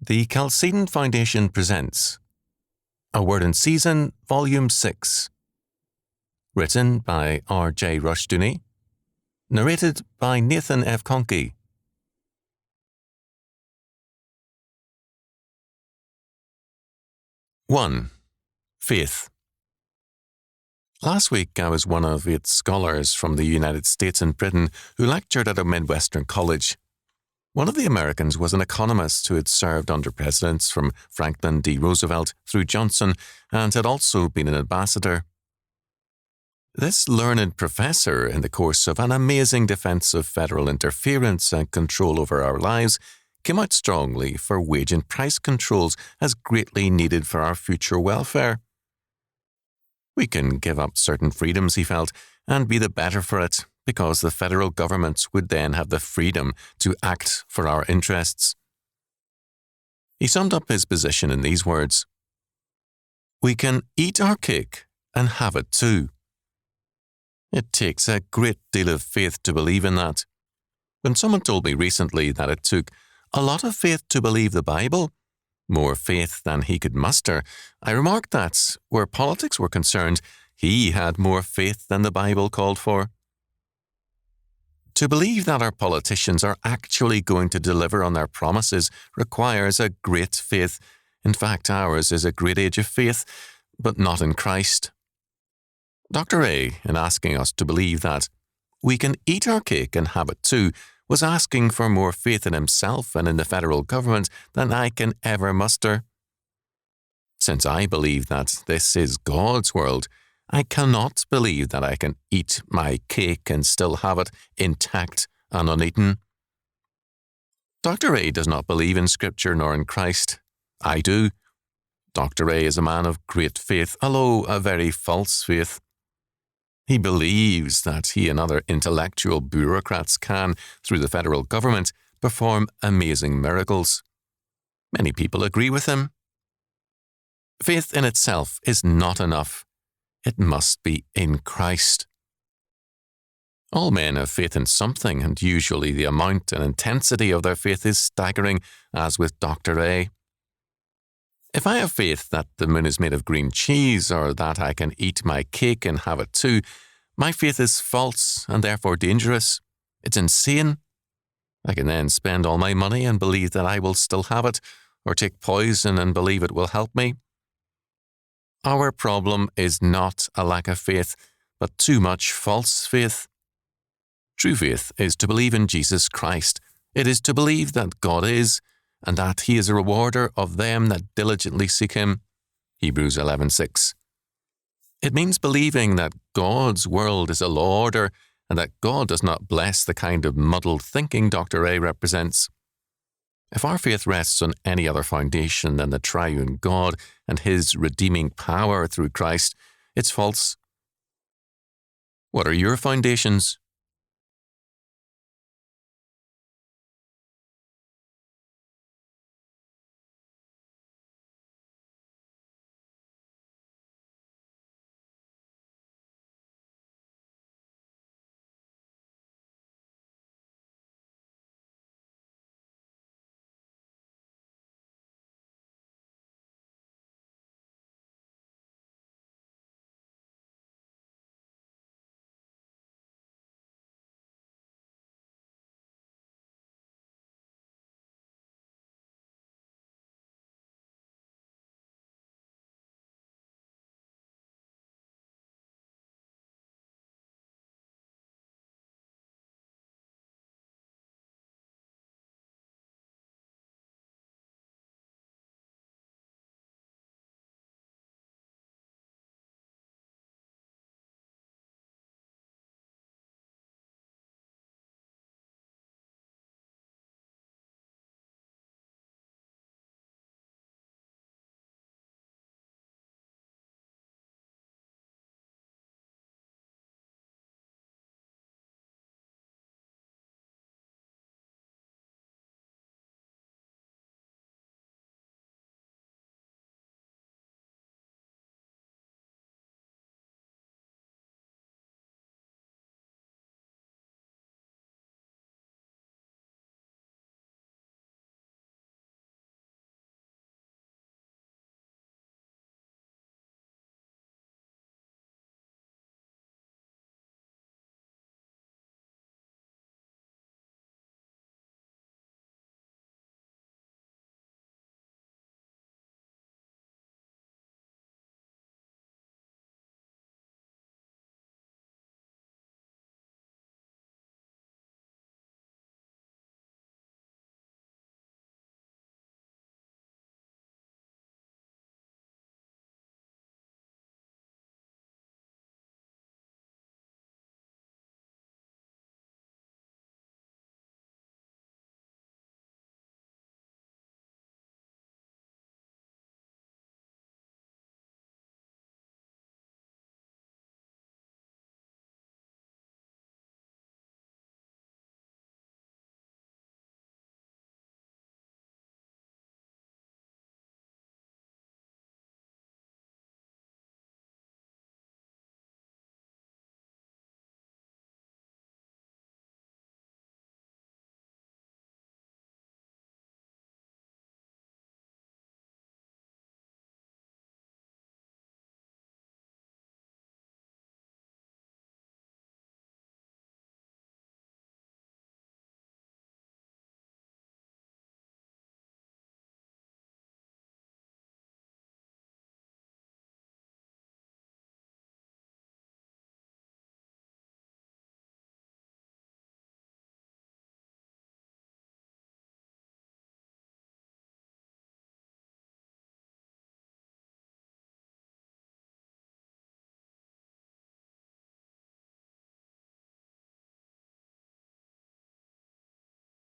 The Chalcedon Foundation presents A Word in Season, Volume 6. Written by R.J. Rushdoony. Narrated by Nathan F. Conkey. 1. Faith. Last week I was one of 8 scholars from the United States and Britain who lectured at a Midwestern college. One of the Americans was an economist who had served under presidents from Franklin D. Roosevelt through Johnson and had also been an ambassador. This learned professor, in the course of an amazing defense of federal interference and control over our lives, came out strongly for wage and price controls as greatly needed for our future welfare. We can give up certain freedoms, he felt, and be the better for it, because the federal government would then have the freedom to act for our interests. He summed up his position in these words: "We can eat our cake and have it too." It takes a great deal of faith to believe in that. When someone told me recently that it took a lot of faith to believe the Bible, more faith than he could muster, I remarked that, where politics were concerned, he had more faith than the Bible called for. To believe that our politicians are actually going to deliver on their promises requires a great faith. In fact, ours is a great age of faith, but not in Christ. Dr. A, in asking us to believe that we can eat our cake and have it too, was asking for more faith in himself and in the federal government than I can ever muster. Since I believe that this is God's world, I cannot believe that I can eat my cake and still have it intact and uneaten. Dr. A does not believe in Scripture nor in Christ. I do. Dr. A is a man of great faith, although a very false faith. He believes that he and other intellectual bureaucrats can, through the federal government, perform amazing miracles. Many people agree with him. Faith in itself is not enough. It must be in Christ. All men have faith in something, and usually the amount and intensity of their faith is staggering, as with Dr. A. If I have faith that the moon is made of green cheese, or that I can eat my cake and have it too, my faith is false and therefore dangerous. It's insane. I can then spend all my money and believe that I will still have it, or take poison and believe it will help me. Our problem is not a lack of faith, but too much false faith. True faith is to believe in Jesus Christ. It is to believe that God is, and that He is a rewarder of them that diligently seek Him. Hebrews 11:6. It means believing that God's world is a law order, and that God does not bless the kind of muddled thinking Dr. A represents. If our faith rests on any other foundation than the triune God and His redeeming power through Christ, it's false. What are your foundations?